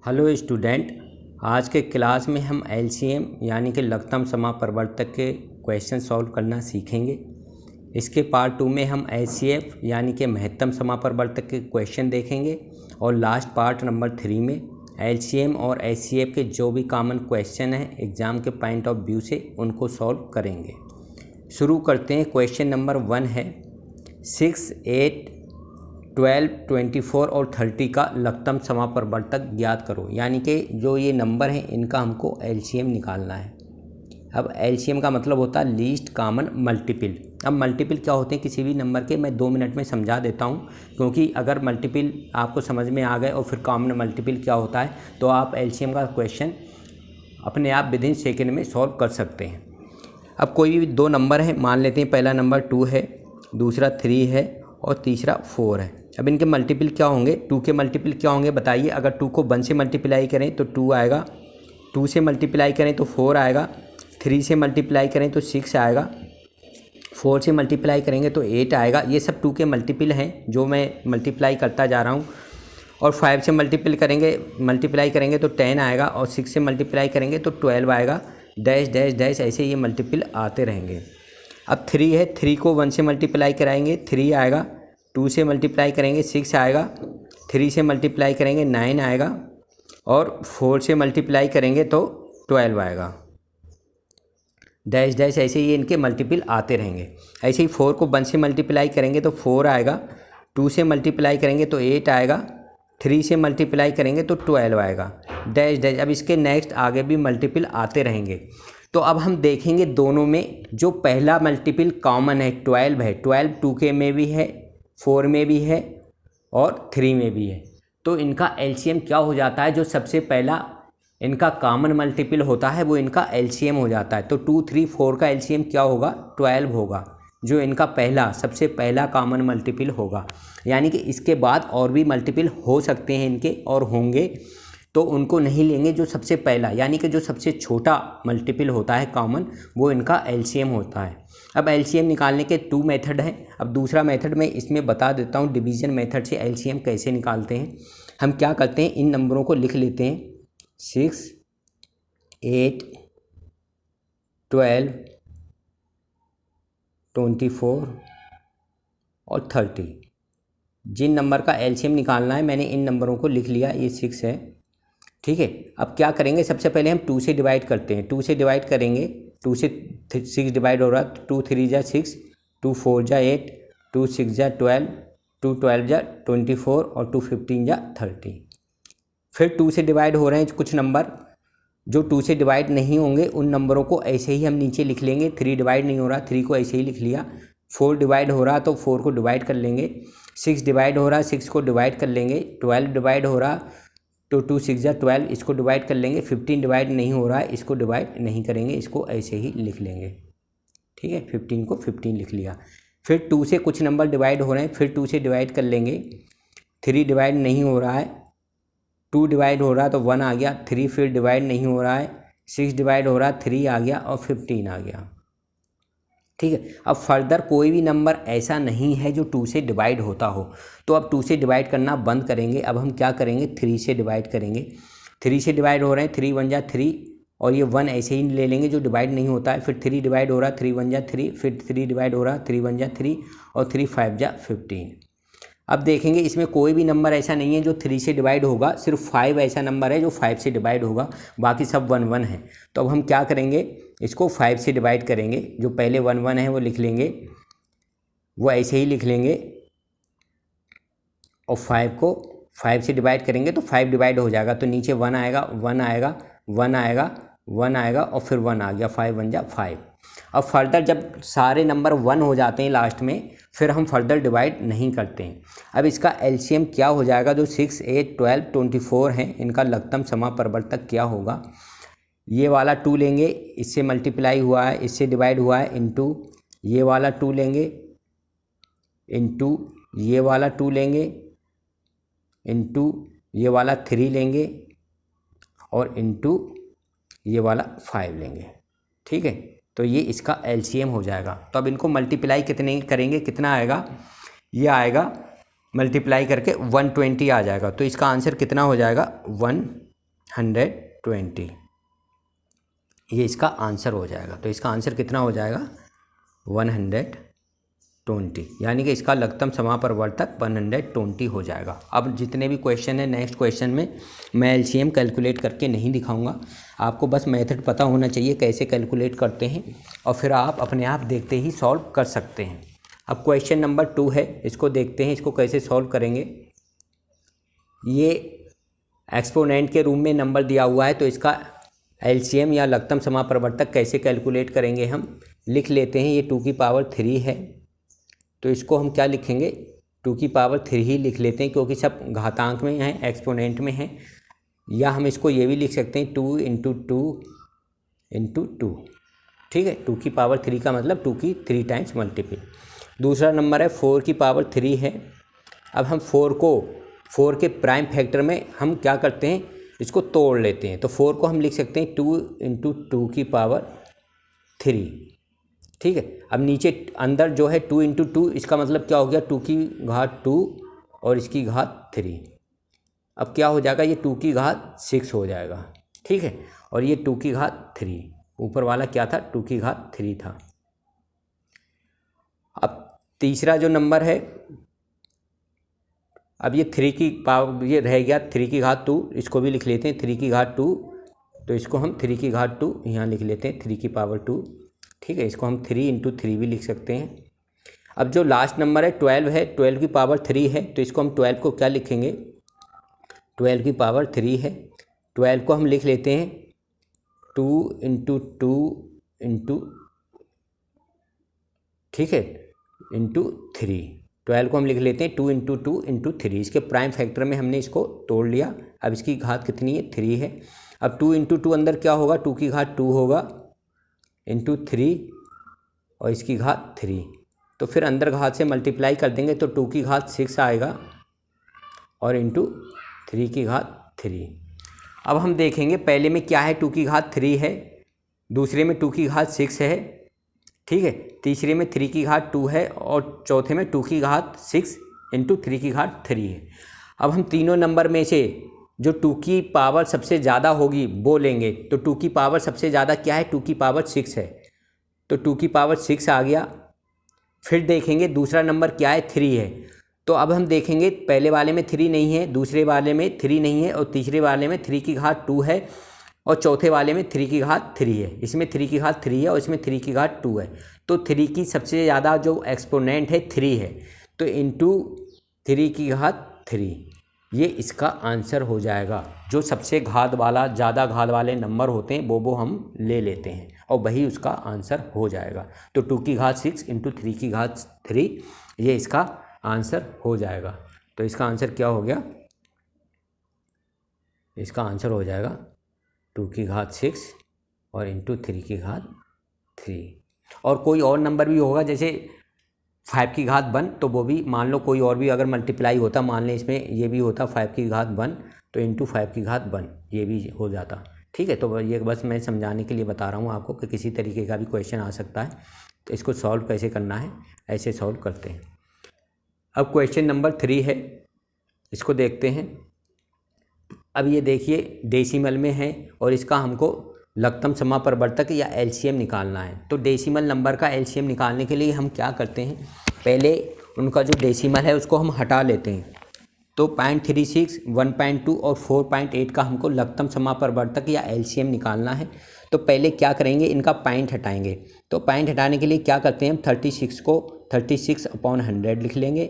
Hello student, आज के class में हम एलसीएम यानी कि लघुत्तम समापरिवर्तक के क्वेश्चन सॉल्व करना सीखेंगे। इसके पार्ट 2 में हम एचसीएफ यानी कि महत्तम समापरिवर्तक के क्वेश्चन देखेंगे और लास्ट पार्ट नंबर 3 में एलसीएम और एचसीएफ के जो भी कॉमन क्वेश्चन हैं एग्ज़ाम के पॉइंट ऑफ व्यू से उनको सॉल्व करेंगे। शुरू करते हैं। क्वेश्चन नंबर 1 है 6, 8, 12, 24 और 30 का लघुत्तम समापरिवर्तक ज्ञात करो। यानी कि जो ये नंबर हैं इनका हमको एलसीएम निकालना है। अब एलसीएम का मतलब होता है लीस्ट कॉमन मल्टीपल। अब मल्टीपल क्या होते हैं किसी भी नंबर के, मैं 2 मिनट में समझा देता हूँ, क्योंकि अगर मल्टीपल आपको समझ में आ गए और फिर कॉमन मल्टीपल क्या होता है तो आप एलसीएम का क्वेश्चन अपने आप विदिन सेकेंड में सॉल्व कर सकते हैं। अब कोई भी 2 नंबर है, मान लेते हैं पहला नंबर 2 है, दूसरा 3 है और तीसरा 4 है। अब इनके मल्टीपल क्या होंगे, 2 के मल्टीपल क्या होंगे बताइए। अगर 2 को 1 से मल्टीप्लाई करें तो 2 आएगा, 2 से मल्टीप्लाई करें तो 4 आएगा, 3 से मल्टीप्लाई करें तो 6 आएगा, 4 से मल्टीप्लाई करेंगे तो 8 आएगा। ये सब 2 के मल्टीपल हैं जो मैं मल्टीप्लाई करता जा रहा हूँ। और 5 से मल्टीप्लाई करेंगे तो 10 आएगा और 6 से मल्टीप्लाई करेंगे तो 12 आएगा, डैश डैश डैश ऐसे ये मल्टीपल आते रहेंगे। अब 3 है, 3 को 1 से मल्टीप्लाई कराएंगे 3 आएगा, 2 से मल्टीप्लाई करेंगे 6 आएगा, 3 से मल्टीप्लाई करेंगे 9 आएगा और 4 से मल्टीप्लाई करेंगे तो 12 आएगा, डैश डैश ऐसे ये इनके मल्टीपल आते रहेंगे। ऐसे ही 4 को 1 से मल्टीप्लाई करेंगे तो 4 आएगा, 2 से मल्टीप्लाई करेंगे तो 8 आएगा, 3 से मल्टीप्लाई करेंगे तो 12 आएगा, डैश डैश। अब इसके नेक्स्ट आगे भी मल्टीपल आते रहेंगे। तो अब हम देखेंगे दोनों में जो पहला मल्टीपल कॉमन है 12 है। 12 2 के में भी है, 4 में भी है और 3 में भी है। तो इनका एलसीएम क्या हो जाता है, जो सबसे पहला इनका कॉमन मल्टीपल होता है वो इनका एलसीएम हो जाता है। तो 2, 3, 4 का एलसीएम क्या होगा, 12 होगा, जो इनका सबसे पहला कॉमन मल्टीपल होगा। यानी कि इसके बाद और भी मल्टीपल हो सकते हैं इनके और होंगे, तो उनको नहीं लेंगे। जो सबसे पहला यानी कि जो सबसे छोटा मल्टीपल होता है कॉमन, वो इनका एलसीएम होता है। अब एलसीएम निकालने के 2 मेथड हैं। अब दूसरा मेथड मैं इसमें बता देता हूँ, डिवीज़न मेथड से एलसीएम कैसे निकालते हैं। हम क्या करते हैं, इन नंबरों को लिख लेते हैं 6, 8, 12, 24 और 30। जिन नंबर का एलसीएम निकालना है मैंने इन नंबरों को लिख लिया, ये 6 है, ठीक है। अब क्या करेंगे, सबसे पहले हम 2 से डिवाइड करते हैं। 2 से डिवाइड करेंगे, 2 से 6 डिवाइड हो रहा है, 2 3 जा 6, 2 4 जा 8, 2 6 जा 12, 2 12 जा 24 और 2 15 जा 30। फिर 2 से डिवाइड हो रहे हैं कुछ नंबर, जो 2 से डिवाइड नहीं होंगे उन नंबरों को ऐसे ही हम नीचे लिख लेंगे। 3 डिवाइड नहीं हो रहा, 3 को ऐसे ही लिख लिया। 4 डिवाइड हो रहा तो 4 को डिवाइड कर लेंगे। 6 डिवाइड हो रहा, 6 को डिवाइड कर लेंगे। 12 डिवाइड हो रहा तो 2 6 जा 12, इसको डिवाइड कर लेंगे। 15 डिवाइड नहीं हो रहा है, इसको डिवाइड नहीं करेंगे, इसको ऐसे ही लिख लेंगे, ठीक है। 15 को 15 लिख लिया। फिर 2 से कुछ नंबर डिवाइड हो रहे हैं, फिर 2 से डिवाइड कर लेंगे। 3 डिवाइड नहीं हो रहा है, 2 डिवाइड हो रहा है तो 1 आ गया। 3 फिर डिवाइड नहीं हो रहा है, 6 डिवाइड हो रहा है, 3 आ गया और 15 आ गया, ठीक है। अब फर्दर कोई भी नंबर ऐसा नहीं है जो 2 से डिवाइड होता हो, तो अब 2 से डिवाइड करना बंद करेंगे। अब हम क्या करेंगे, 3 से डिवाइड करेंगे। 3 से डिवाइड हो रहे हैं, 3 1 जा 3 और ये 1 ऐसे ही ले लेंगे जो डिवाइड नहीं होता है। फिर 3 डिवाइड हो रहा है, 3 1 जा 3, फिर 3 डिवाइड हो रहा है, 3 1 जा 3 और 3 5 जा 15। अब देखेंगे इसमें कोई भी नंबर ऐसा नहीं है जो 3 से डिवाइड होगा, सिर्फ 5 ऐसा नंबर है जो 5 से डिवाइड होगा, बाकी सब 1 1 है। तो अब हम क्या करेंगे, इसको 5 से डिवाइड करेंगे। जो पहले 1 1 है वो लिख लेंगे, वो ऐसे ही लिख लेंगे और 5 को 5 से डिवाइड करेंगे तो 5 डिवाइड हो जाएगा, तो नीचे 1 आएगा, 1 आएगा, 1 आएगा, 1 आएगा और फिर 1 आ गया, 5 1 जा 5। अब फर्दर जब सारे नंबर 1 हो जाते हैं लास्ट में, फिर हम फर्दर डिवाइड नहीं करते हैं। अब इसका एलसीएम क्या हो जाएगा, जो 6 8 12 24 हैं इनका लघुत्तम समापरिवर्तक क्या होगा। ये वाला 2 लेंगे, इससे मल्टीप्लाई हुआ है, इससे डिवाइड हुआ है, इनटू ये वाला 2 लेंगे, इनटू ये वाला 2 लेंगे, इनटू ये वाला 3 लेंगे और इनटू ये वाला 5 लेंगे, ठीक है। तो ये इसका एलसीएम हो जाएगा। तो अब इनको मल्टीप्लाई कितने करेंगे, कितना आएगा, ये आएगा मल्टीप्लाई करके 120 आ जाएगा। तो इसका आंसर कितना हो जाएगा, 1 120, ये इसका आंसर हो जाएगा। तो इसका आंसर कितना हो जाएगा 120, यानी कि इसका लघुत्तम समापरिवर्तक 120 हो जाएगा। अब जितने भी क्वेश्चन है नेक्स्ट क्वेश्चन में मैं एलसीएम कैलकुलेट करके नहीं दिखाऊंगा, आपको बस मेथड पता होना चाहिए कैसे कैलकुलेट करते हैं और फिर आप अपने आप देखते ही सॉल्व कर सकते हैं। अब क्वेश्चन नंबर 2 है, इसको देखते हैं इसको कैसे सॉल्व करेंगे। ये एक्सपोनेंट के रूप में नंबर दिया हुआ है, तो इसका एलसीएम या लघुत्तम समापरिवर्तक कैसे कैलकुलेट करेंगे हम लिख लेते हैं। ये 2 की पावर 3 है, तो इसको हम क्या लिखेंगे 2 की पावर 3 ही लिख लेते हैं, क्योंकि सब घातांक में हैं, एक्सपोनेंट में हैं। या हम इसको ये भी लिख सकते हैं 2 × 2 × 2, ठीक है। 2 की पावर 3 का मतलब 2 की 3 टाइम्स मल्टीपल। दूसरा नंबर है 4 की पावर 3 है। अब हम 4 के प्राइम फैक्टर में हम क्या करते हैं, इसको तोड़ लेते हैं। तो 4 को हम लिख सकते हैं 2 × 2 की पावर 3, ठीक है। अब नीचे अंदर जो है 2 × 2, इसका मतलब क्या हो गया 2 की घात 2 और इसकी घात 3। अब क्या हो जाएगा, ये 2 की घात 6 हो जाएगा, ठीक है। और ये 2 की घात 3, ऊपर वाला क्या था 2 की घात 3 था। अब तीसरा जो नंबर है, अब ये 3 की पावर ये रह गया 3 की घात 2, इसको भी लिख लेते हैं 3 की घात 2, तो इसको हम 3 की घात 2 यहाँ लिख लेते हैं 3 की पावर 2, ठीक है। इसको हम 3 × 3 भी लिख सकते हैं। अब जो लास्ट नंबर है 12 है, 12 की पावर 3 है, तो इसको हम 12 को क्या लिखेंगे 12 की पावर 3 है, 12 को हम लिख लेते हैं 2 × 2 × ठीक है × 3। 12 को हम लिख लेते हैं 2 × 2 × 3। इसके प्राइम फैक्टर में हमने इसको तोड़ लिया। अब इसकी घात कितनी है 3 है। अब 2 × 2 अंदर क्या होगा 2 की घात 2 होगा × 3 और इसकी घात 3, तो फिर अंदर घात से मल्टीप्लाई कर देंगे तो 2 की घात 6 आएगा और × 3 की घात 3। अब हम देखेंगे पहले में क्या है 2 की घात 3 है, दूसरे में 2 की घात 6 है, ठीक है। तीसरे में 3 की घात 2 है और चौथे में 2 की घात 6 × 3 की घात 3 है। अब हम तीनों नंबर में से जो 2 की पावर सबसे ज़्यादा होगी वो लेंगे। तो 2 की पावर सबसे ज़्यादा क्या है 2 की पावर 6 है, तो 2 की पावर 6 आ गया। फिर देखेंगे दूसरा नंबर क्या है 3 है, तो अब हम देखेंगे पहले वाले में 3 नहीं है, दूसरे वाले में 3 नहीं है और तीसरे वाले में 3 की घात 2 है और चौथे वाले में 3 की घात 3 है। इसमें 3 की घात 3 है और इसमें 3 की घात 2 है, तो 3 की सबसे ज़्यादा जो एक्सपोनेंट है 3 है, तो × 3 की घात 3 ये इसका आंसर हो जाएगा। जो सबसे घात वाला ज़्यादा घात वाले नंबर होते हैं वो हम ले लेते हैं और वही उसका आंसर हो जाएगा। तो 2 की घात 6 × 3 की घात 3 ये इसका आंसर हो जाएगा। तो इसका आंसर क्या हो गया, इसका आंसर हो जाएगा 2 की घात 6 और × 3 की घात 3। और कोई और नंबर भी होगा जैसे 5 की घात 1, तो वो भी मान लो कोई और भी अगर मल्टीप्लाई होता, मान लें इसमें ये भी होता 5 की घात 1, तो × 5 की घात 1 ये भी हो जाता, ठीक है। तो ये बस मैं समझाने के लिए बता रहा हूँ आपको कि किसी तरीके का भी क्वेश्चन आ सकता है, तो इसको सॉल्व कैसे करना है ऐसे सॉल्व करते हैं। अब क्वेश्चन नंबर 3 है, इसको देखते हैं। अब ये देखिए डेसिमल में है और इसका हमको लघुत्तम समापरिवर्तक या एलसीएम निकालना है। तो डेसिमल नंबर का एलसीएम निकालने के लिए हम क्या करते हैं, पहले उनका जो डेसिमल है उसको हम हटा लेते हैं। तो 0.36, 1.2 और 4.8 का हमको लघुत्तम समापरिवर्तक या एलसीएम निकालना है। तो पहले क्या करेंगे, इनका पॉइंट हटाएंगे। तो पॉइंट हटाने के लिए क्या करते हैं हम 36 को 36/100 लिख लेंगे,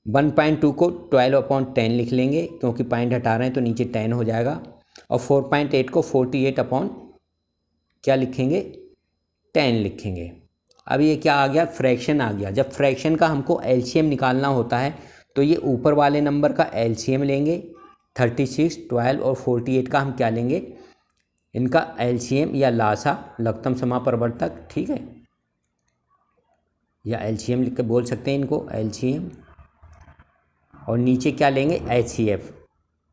1.2 को 12/10 लिख लेंगे क्योंकि पॉइंट हटा रहे हैं तो नीचे 10 हो जाएगा, और 4.8 को 48/ क्या लिखेंगे 10 लिखेंगे। अब ये क्या आ गया, फ्रैक्शन आ गया। जब फ्रैक्शन का हमको एलसीएम निकालना होता है तो ये ऊपर वाले नंबर का एलसीएम लेंगे, 36, 12 और 48 का हम क्या लेंगे, इनका एलसीएम या लासा लघुत्तम समापरिवर्तक, ठीक है, या एलसीएम लिख के बोल सकते हैं इनको एलसीएम। और नीचे क्या लेंगे एचसीएफ,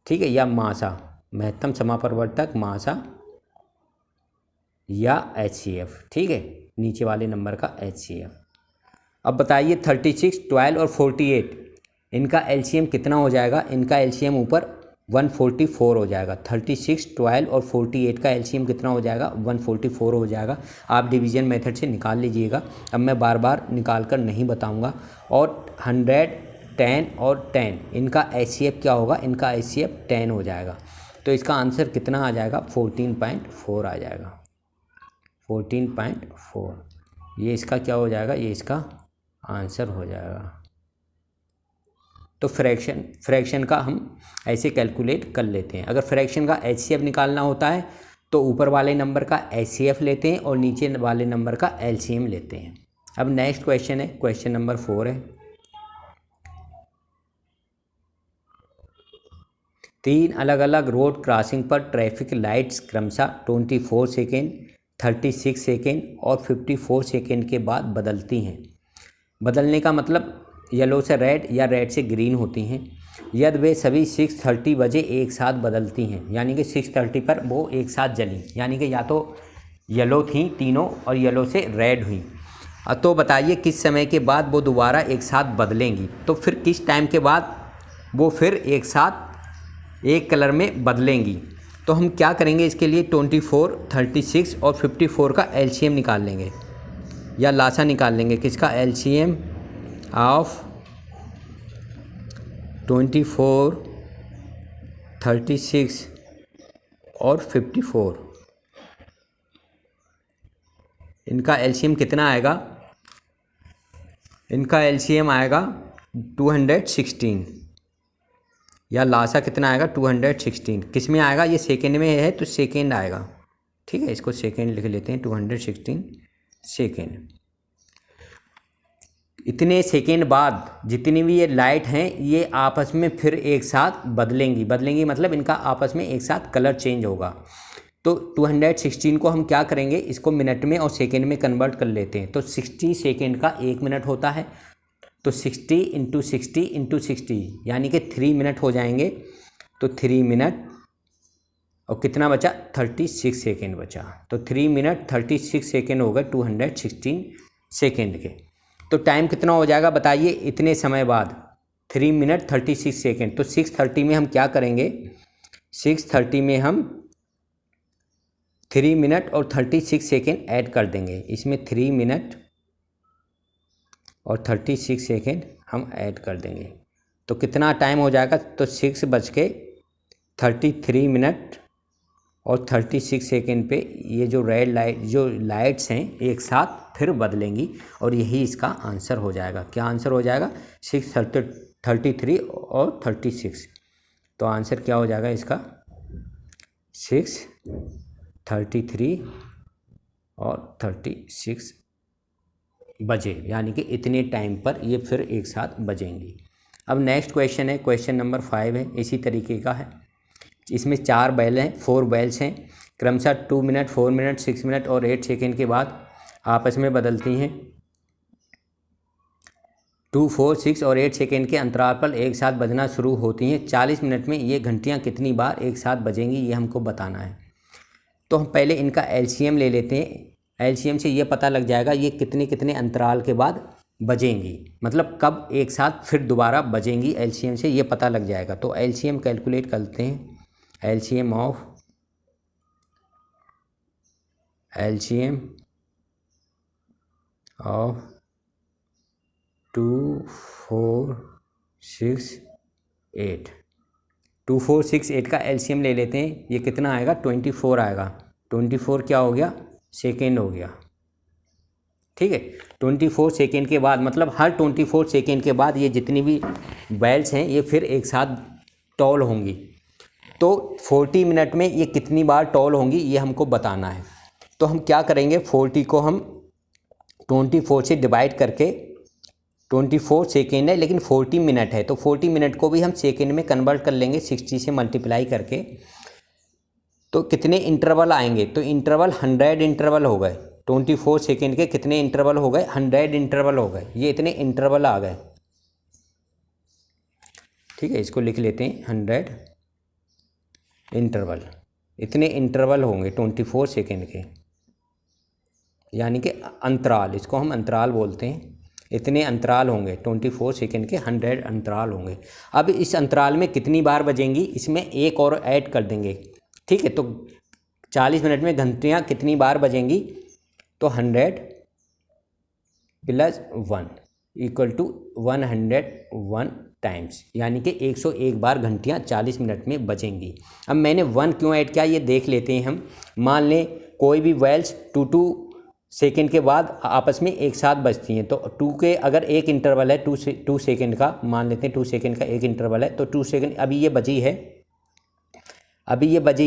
ठीक है, या मासा महत्तम समापरिवर्तक मासा या एचसीएफ, ठीक है, नीचे वाले नंबर का एचसीएफ। अब बताइए 36, 12 और 48 इनका एलसीएम कितना हो जाएगा। इनका एलसीएम ऊपर 144 हो जाएगा। 36, 12 और 48 का एलसीएम कितना हो जाएगा? 144 हो जाएगा। आप डिवीज़न मेथड से निकाल लीजिएगा, अब मैं बार बार निकाल कर नहीं बताऊंगा। और 100, 10 और 10 इनका एचसीएफ क्या होगा? इनका एचसीएफ 10 हो जाएगा। तो इसका आंसर कितना आ जाएगा? 14.4 आ जाएगा। 14.4 ये इसका क्या हो जाएगा? ये इसका आंसर हो जाएगा। तो फ्रैक्शन का हम ऐसे कैलकुलेट कर लेते हैं। अगर फ्रैक्शन का एचसीएफ निकालना होता है तो ऊपर वाले नंबर का एचसीएफ लेते हैं और नीचे वाले नंबर का एलसीएम लेते हैं। अब नेक्स्ट क्वेश्चन है, क्वेश्चन नंबर 4 है। 3 अलग अलग रोड क्रॉसिंग पर ट्रैफिक लाइट्स क्रमशः 24 सेकेंड, 36 सेकेंड और 54 सेकेंड के बाद बदलती हैं। बदलने का मतलब येलो से रेड या रेड से ग्रीन होती हैं। यदि वे सभी 6:30 बजे एक साथ बदलती हैं, यानी कि 6:30 पर वो एक साथ जली, यानी कि या तो येलो थी तीनों और येलो से रेड हुई। तो बताइए किस समय के बाद वो दोबारा एक साथ बदलेंगी। तो फिर किस टाइम के बाद वो फिर एक साथ एक कलर में बदलेंगी। तो हम क्या करेंगे इसके लिए? 24, 36 और 54 का एलसीएम निकाल लेंगे या लासा निकाल लेंगे। किसका? एलसीएम ऑफ 24, 36 और 54। इनका एलसीएम कितना आएगा? इनका एलसीएम आएगा 216 या लासा कितना आएगा? 216। किस में आएगा? ये सेकेंड में है तो सेकेंड आएगा। ठीक है, इसको सेकेंड लिख लेते हैं। 216 सेकेंड। इतने सेकेंड बाद जितनी भी ये लाइट हैं ये आपस में फिर एक साथ बदलेंगी मतलब इनका आपस में एक साथ कलर चेंज होगा। तो 216 को हम क्या करेंगे? इसको मिनट में और सेकेंड में कन्वर्ट कर लेते हैं। तो 60 सेकेंड का 1 मिनट होता है। तो 60 × 60 × 60 यानी कि 3 मिनट हो जाएंगे। तो 3 मिनट और कितना बचा? 36 सेकेंड बचा। तो 3 मिनट 36 सेकेंड हो गए 216 सेकेंड के। तो टाइम कितना हो जाएगा बताइए इतने समय बाद? 3 मिनट 36 सेकेंड। तो 6:30 में हम क्या करेंगे? 6:30 में हम 3 मिनट और 36 सेकेंड ऐड कर देंगे। इसमें 3 मिनट और 36 सेकेंड हम ऐड कर देंगे। तो कितना टाइम हो जाएगा? तो 6:33 मिनट और 36 सेकेंड पे ये जो लाइट्स हैं एक साथ फिर बदलेंगी और यही इसका आंसर हो जाएगा। क्या आंसर हो जाएगा? 6:33 और 36। तो आंसर क्या हो जाएगा इसका? 6:33 और 36 बजे, यानी कि इतने टाइम पर ये फिर एक साथ बजेंगी। अब नेक्स्ट क्वेश्चन है, क्वेश्चन नंबर 5 है, इसी तरीके का है। इसमें 4 बैल हैं, 4 बैल्स हैं, क्रमशः 2 मिनट, 4 मिनट, 6 मिनट और 8 सेकेंड के बाद आपस में बदलती हैं। 2, 4, 6 और 8 सेकेंड के अंतराल पर एक साथ बजना शुरू होती हैं। 40 मिनट में ये घंटियाँ कितनी बार एक साथ बजेंगी ये हमको बताना है। तो हम पहले इनका एलसीएम ले लेते हैं। एलसीएम से ये पता लग जाएगा ये कितने कितने अंतराल के बाद बजेंगी, मतलब कब एक साथ फिर दोबारा बजेंगी। एलसीएम से ये पता लग जाएगा। तो एलसीएम कैलकुलेट करते हैं। LCM of 2, 4, 6, 8। 2, 4, 6, 8 का एलसीएम ले लेते हैं। ये कितना आएगा? 24 आएगा। 24 क्या हो गया? सेकेंड हो गया। ठीक है, 24 सेकेंड के बाद मतलब हर 24 सेकेंड के बाद ये जितनी भी बैल्स हैं ये फिर एक साथ टॉल होंगी। तो 40 मिनट में ये कितनी बार टॉल होंगी ये हमको बताना है। तो हम क्या करेंगे? 40 को हम 24 से डिवाइड करके, 24 सेकेंड है लेकिन 40 मिनट है तो 40 मिनट को भी हम सेकेंड में कन्वर्ट कर लेंगे 60 से मल्टीप्लाई करके। तो कितने इंटरवल आएंगे? तो इंटरवल 100 इंटरवल हो गए। 24 सेकेंड के कितने इंटरवल हो गए? 100 इंटरवल हो गए। ये इतने इंटरवल आ गए। ठीक है, इसको लिख लेते हैं 100 इंटरवल। इतने इंटरवल होंगे 24 सेकेंड के, यानी कि अंतराल, इसको हम अंतराल बोलते हैं। इतने अंतराल होंगे, 24 सेकेंड के 100 अंतराल होंगे। अब इस अंतराल में कितनी बार बजेंगी, इसमें एक और ऐड कर देंगे, ठीक है। तो 40 मिनट में घंटियाँ कितनी बार बजेंगी, तो 100 + 1 = 101 टाइम्स, यानी कि 101 बार घंटियाँ 40 मिनट में बजेंगी। अब मैंने 1 क्यों ऐड किया ये देख लेते हैं हम। मान लें कोई भी वेल्स 2 सेकेंड के बाद आपस में एक साथ बजती हैं, तो 2 के अगर एक इंटरवल है 2 सेकेंड का, मान लेते हैं 2 सेकेंड का एक इंटरवल है, तो 2 सेकेंड अभी ये बजी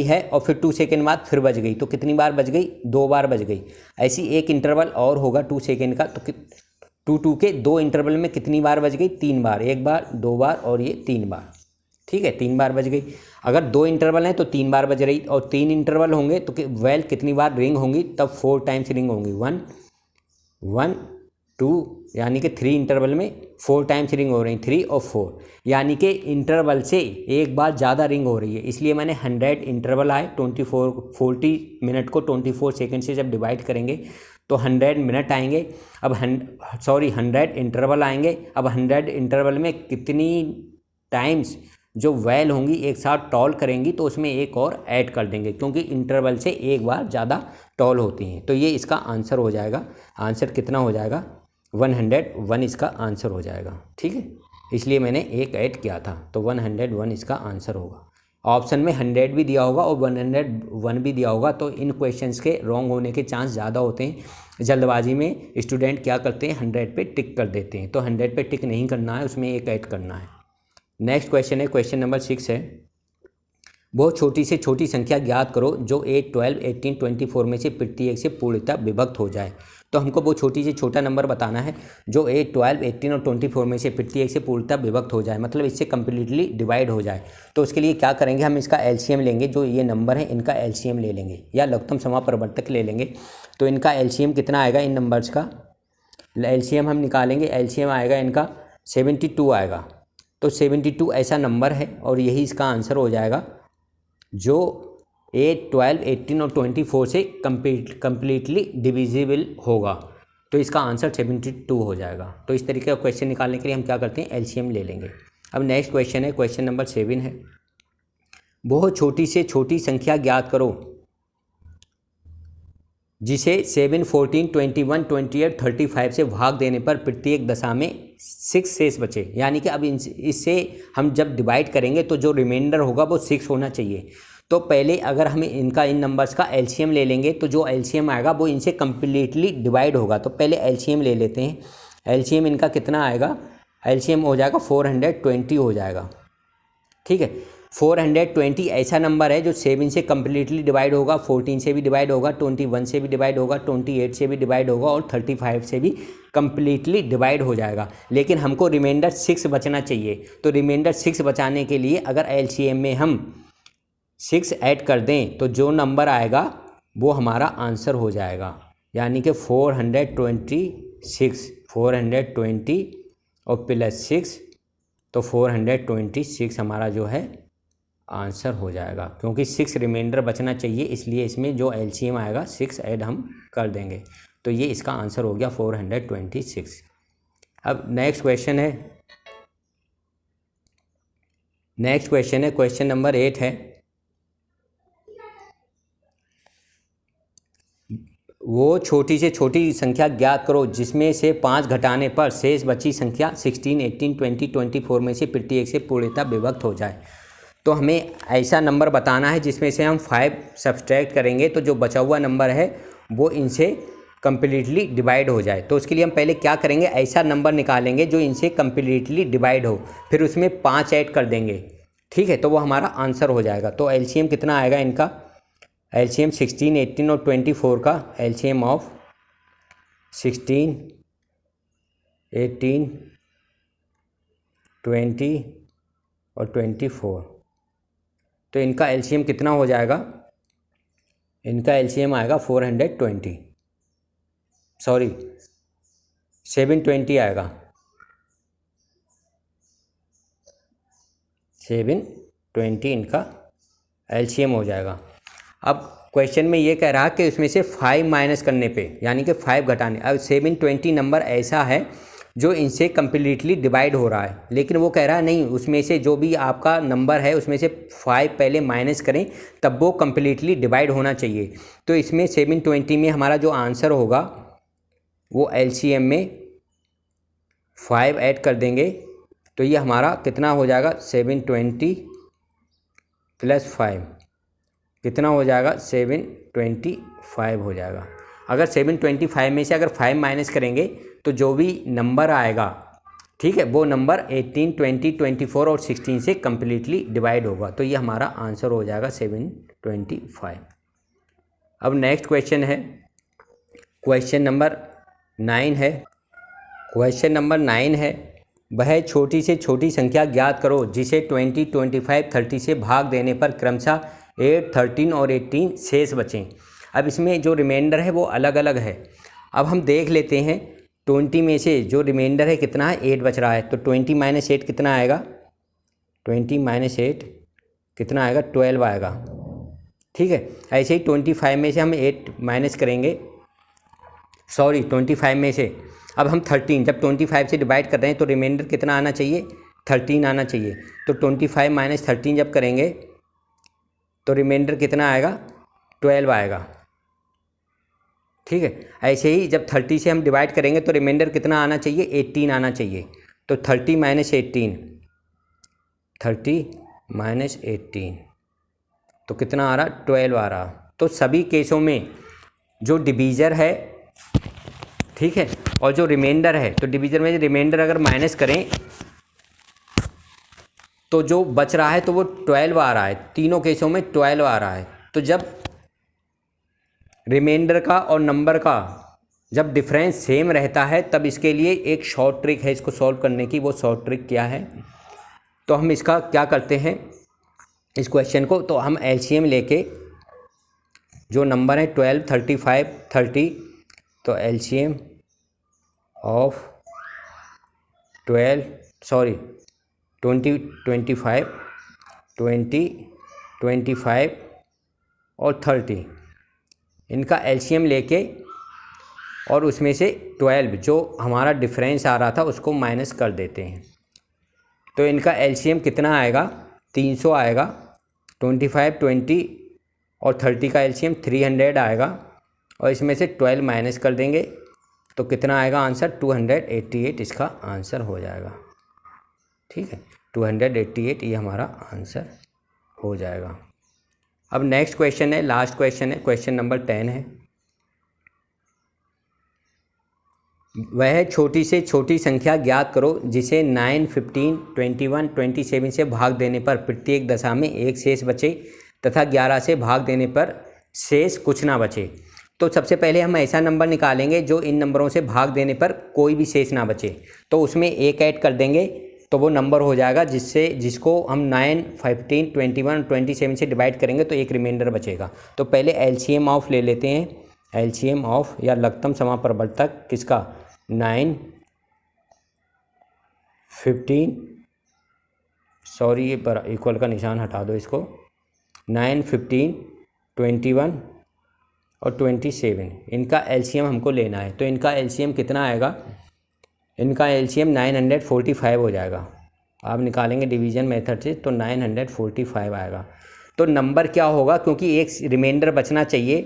है, और फिर 2 सेकेंड बाद फिर बज गई, तो कितनी बार बज गई, 2 बार बज गई। ऐसी एक इंटरवल और होगा 2 सेकेंड का, तो 2 के 2 इंटरवल में कितनी बार बज गई, 3 बार, 1 बार 2 बार और ये 3 बार, ठीक है, 3 बार बज गई। अगर 2 इंटरवल हैं तो 3 बार बज रही, और 3 इंटरवल होंगे तो वेल कितनी बार रिंग होंगी, तब 4 टाइम्स रिंग होंगी, 1 1 2, यानी कि 3 इंटरवल में 4 टाइम्स रिंग हो रही, 3 और 4, यानी कि इंटरवल से एक बार ज़्यादा रिंग हो रही है। इसलिए मैंने 100 इंटरवल आए, 40 मिनट को 24 सेकेंड से जब डिवाइड करेंगे तो 100 मिनट आएंगे। अब 100 इंटरवल आएंगे। अब 100 इंटरवल में कितनी टाइम्स जो वेल होंगी एक साथ टॉल करेंगी, तो उसमें एक और ऐड कर देंगे, क्योंकि इंटरवल से एक बार ज़्यादा टॉल होती हैं। तो ये इसका आंसर हो जाएगा। आंसर कितना हो जाएगा, 101 इसका आंसर हो जाएगा, ठीक है। इसलिए मैंने एक ऐड किया था, तो 101 इसका आंसर होगा। ऑप्शन में 100 भी दिया होगा और 101 भी दिया होगा, तो इन क्वेश्चंस के रॉन्ग होने के चांस ज़्यादा होते हैं। जल्दबाजी में स्टूडेंट क्या करते हैं, 100 पे टिक कर देते हैं, तो 100 पे टिक नहीं करना है, उसमें एक ऐड करना है। नेक्स्ट क्वेश्चन है, क्वेश्चन नंबर 6 है, बहुत छोटी से छोटी संख्या ज्ञात करो जो 8, 12, 18, 24 में से प्रत्येक से पूर्णतः विभक्त हो जाए। तो हमको बहुत छोटी से छोटा नंबर बताना है जो 8, 12, 18 और 24 में से प्रत्येक से पूर्णतः विभक्त हो जाए, मतलब इससे कम्प्लीटली डिवाइड हो जाए। तो उसके लिए क्या करेंगे, हम इसका एलसीएम लेंगे, जो ये नंबर है इनका एलसीएम ले लेंगे, या लघुत्तम समापरिवर्तक ले लेंगे। तो इनका एलसीएम कितना आएगा, इन नंबर्स का एलसीएम हम निकालेंगे। एलसीएम आएगा इनका 72 आएगा। तो 72 ऐसा नंबर है और यही इसका आंसर हो जाएगा, जो 8, 12, 18 और 24 से कम्प्लीटली डिविजिबल होगा। तो इसका आंसर 72 हो जाएगा। तो इस तरीके का क्वेश्चन निकालने के लिए हम क्या करते हैं, एलसीएम ले लेंगे। अब नेक्स्ट क्वेश्चन है, क्वेश्चन नंबर 7 है, बहुत छोटी से छोटी संख्या ज्ञात करो जिसे 7, 14, 21, 28, 35 से भाग देने पर प्रत्येक दशा में 6 शेष बचे। यानी कि अब इससे हम जब डिवाइड करेंगे तो जो रिमाइंडर होगा वो 6 होना चाहिए। तो पहले अगर हम इनका इन नंबर्स का एलसीएम ले लेंगे, तो जो एलसीएम आएगा वो इनसे कम्प्लीटली डिवाइड होगा। तो पहले एलसीएम ले लेते हैं। एलसीएम इनका कितना आएगा, एलसीएम हो जाएगा 420 हो जाएगा, ठीक है। 420 ऐसा नंबर है जो 7 से कम्प्लीटली डिवाइड होगा, 14 से भी डिवाइड होगा, 21 से भी डिवाइड होगा, 28 से भी डिवाइड होगा और 35 से भी कम्प्लीटली डिवाइड हो जाएगा। लेकिन हमको रिमाइंडर 6 बचना चाहिए। तो रिमाइंडर 6 बचाने के लिए अगर एलसीएम में हम 6 ऐड कर दें तो जो नंबर आएगा वो हमारा आंसर हो जाएगा, यानी कि 420 और +6, तो 426 हमारा जो है आंसर हो जाएगा। क्योंकि 6 रिमाइंडर बचना चाहिए, इसलिए इसमें जो एलसीएम आएगा 6 ऐड हम कर देंगे। तो ये इसका आंसर हो गया 426। अब नेक्स्ट क्वेश्चन है, क्वेश्चन नंबर 8 है, वो छोटी से छोटी संख्या ज्ञात करो जिसमें से 5 घटाने पर शेष बची संख्या 16, 18, 20, 24 में से प्रत्येक से पूर्णतः विभक्त हो जाए। तो हमें ऐसा नंबर बताना है जिसमें से हम 5 सब्सट्रैक्ट करेंगे तो जो बचा हुआ नंबर है वो इनसे कम्प्लीटली डिवाइड हो जाए। तो उसके लिए हम पहले क्या करेंगे, ऐसा नंबर निकालेंगे जो इनसे कम्प्लीटली डिवाइड हो, फिर उसमें 5 ऐड कर देंगे, ठीक है। तो वो हमारा आंसर हो जाएगा। तो एलसीएम कितना आएगा इनका, एलसीएम 16, 18 और 24 का एलसीएम ऑफ 16, 18, 20 और 24, तो इनका एलसीएम कितना हो जाएगा, इनका एलसीएम आएगा 720 आएगा, 720 इनका एलसीएम हो जाएगा। अब क्वेश्चन में ये कह रहा कि इसमें से 5 माइनस करने पे, यानी कि 5 घटाने। अब 720 नंबर ऐसा है जो इनसे कम्प्लीटली डिवाइड हो रहा है, लेकिन वो कह रहा है नहीं, उसमें से जो भी आपका नंबर है उसमें से 5 पहले माइनस करें तब वो कम्प्लीटली डिवाइड होना चाहिए। तो इसमें 720 में हमारा जो आंसर होगा वो एलसीएम में 5 ऐड कर देंगे तो ये हमारा कितना हो जाएगा, 720 + 5 कितना हो जाएगा, 725 हो जाएगा। अगर 725 में से अगर 5 माइनस करेंगे तो जो भी नंबर आएगा, ठीक है, वो नंबर 18, 20, 24 और 16 से कम्प्लीटली डिवाइड होगा। तो ये हमारा आंसर हो जाएगा 725। अब नेक्स्ट क्वेश्चन है, क्वेश्चन नंबर 9 है। क्वेश्चन नंबर 9 है, वह छोटी से छोटी संख्या ज्ञात करो जिसे 20, 25, 30 से भाग देने पर क्रमशः 8, 13 और 18 शेष बचें। अब इसमें जो रिमाइंडर है वो अलग अलग है। अब हम देख लेते हैं 20 में से जो रिमाइंडर है कितना है, 8 बच रहा है, तो 20 - 8 कितना आएगा, 20 - 8 कितना आएगा, 12 आएगा। ठीक है, ऐसे ही 25 में से हम 8 माइनस करेंगे, सॉरी 25 में से अब हम 13, जब 25 से डिवाइड कर रहे हैं तो रिमाइंडर कितना आना चाहिए, 13 आना चाहिए। तो 25 - 13 जब करेंगे तो रिमाइंडर कितना आएगा, 12 आएगा। ठीक है, ऐसे ही जब 30 से हम डिवाइड करेंगे तो रिमाइंडर कितना आना चाहिए, 18 आना चाहिए। तो 30 - 18, 30 - 18 तो कितना आ रहा, 12 आ रहा। तो सभी केसों में जो डिवीज़र है, ठीक है, और जो रिमाइंडर है, तो डिवीज़र में रिमाइंडर अगर माइनस करें तो जो बच रहा है तो वो 12 आ रहा है, तीनों केसों में 12 आ रहा है। तो जब रिमाइंडर का और नंबर का जब डिफरेंस सेम रहता है तब इसके लिए एक शॉर्ट ट्रिक है इसको सॉल्व करने की। वो शॉर्ट ट्रिक क्या है, तो हम इसका क्या करते हैं, इस क्वेश्चन को तो हम एलसीएम लेके जो नंबर है 12, 35, 30, तो एलसीएम ऑफ 20, 25, 20, 25 और 30 इनका एलसीएम लेके और उसमें से 12 जो हमारा डिफरेंस आ रहा था उसको माइनस कर देते हैं। तो इनका एलसीएम कितना आएगा, 300 आएगा। 25, 20 और 30 का एलसीएम 300 आएगा और इसमें से 12 माइनस कर देंगे तो कितना आएगा आंसर, 288 इसका आंसर हो जाएगा। ठीक है, 288 ये हमारा आंसर हो जाएगा। अब नेक्स्ट क्वेश्चन है, लास्ट क्वेश्चन है, क्वेश्चन नंबर 10 है। वह छोटी से छोटी संख्या ज्ञात करो जिसे 9, 15, 21, 27 से भाग देने पर प्रत्येक दशा में एक शेष बचे तथा 11 से भाग देने पर शेष कुछ ना बचे। तो सबसे पहले हम ऐसा नंबर निकालेंगे जो इन नंबरों से भाग देने पर कोई भी शेष ना बचे, तो उसमें एक ऐड कर देंगे तो वो नंबर हो जाएगा जिसको हम 9, 15, 21, 27 से डिवाइड करेंगे तो एक रिमाइंडर बचेगा। तो पहले एलसीएम ऑफ ले लेते हैं, एलसीएम ऑफ या लघुत्तम समापरिवर्तक किसका, 9, 15, सॉरी ये पर इक्वल का निशान हटा दो इसको, 9, 15, 21 और 27 इनका एलसीएम हमको लेना है। तो इनका एलसीएम कितना आएगा, इनका एलसीएम 945 हो जाएगा। आप निकालेंगे डिवीज़न मेथड से तो 945 आएगा। तो नंबर क्या होगा, क्योंकि एक रिमाइंडर बचना चाहिए,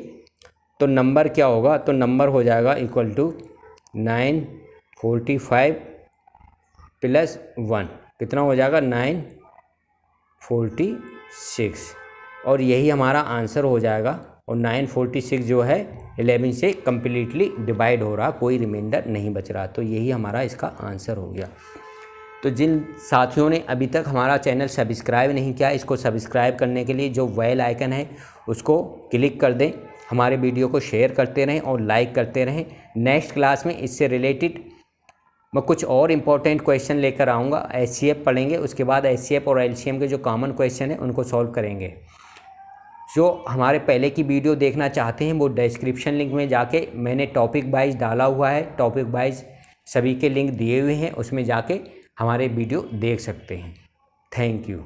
तो नंबर क्या होगा, तो नंबर हो जाएगा इक्वल टू 945 + 1 कितना हो जाएगा, 946 और यही हमारा आंसर हो जाएगा। और 946 जो है 11 से कम्प्लीटली डिवाइड हो रहा, कोई रिमाइंडर नहीं बच रहा, तो यही हमारा इसका आंसर हो गया। तो जिन साथियों ने अभी तक हमारा चैनल सब्सक्राइब नहीं किया, इसको सब्सक्राइब करने के लिए जो बेल आइकन है उसको क्लिक कर दें, हमारे वीडियो को शेयर करते रहें और लाइक करते रहें। नेक्स्ट क्लास में इससे रिलेटेड मैं कुछ और इम्पोर्टेंट क्वेश्चन लेकर आऊँगा। एचसीएफ पढ़ेंगे, उसके बाद एचसीएफ और एलसीएम के जो कॉमन क्वेश्चन हैं उनको सॉल्व करेंगे। जो हमारे पहले की वीडियो देखना चाहते हैं वो डिस्क्रिप्शन लिंक में जाके मैंने टॉपिक वाइज डाला हुआ है, टॉपिक वाइज सभी के लिंक दिए हुए हैं, उसमें जाके हमारे वीडियो देख सकते हैं। Thank you.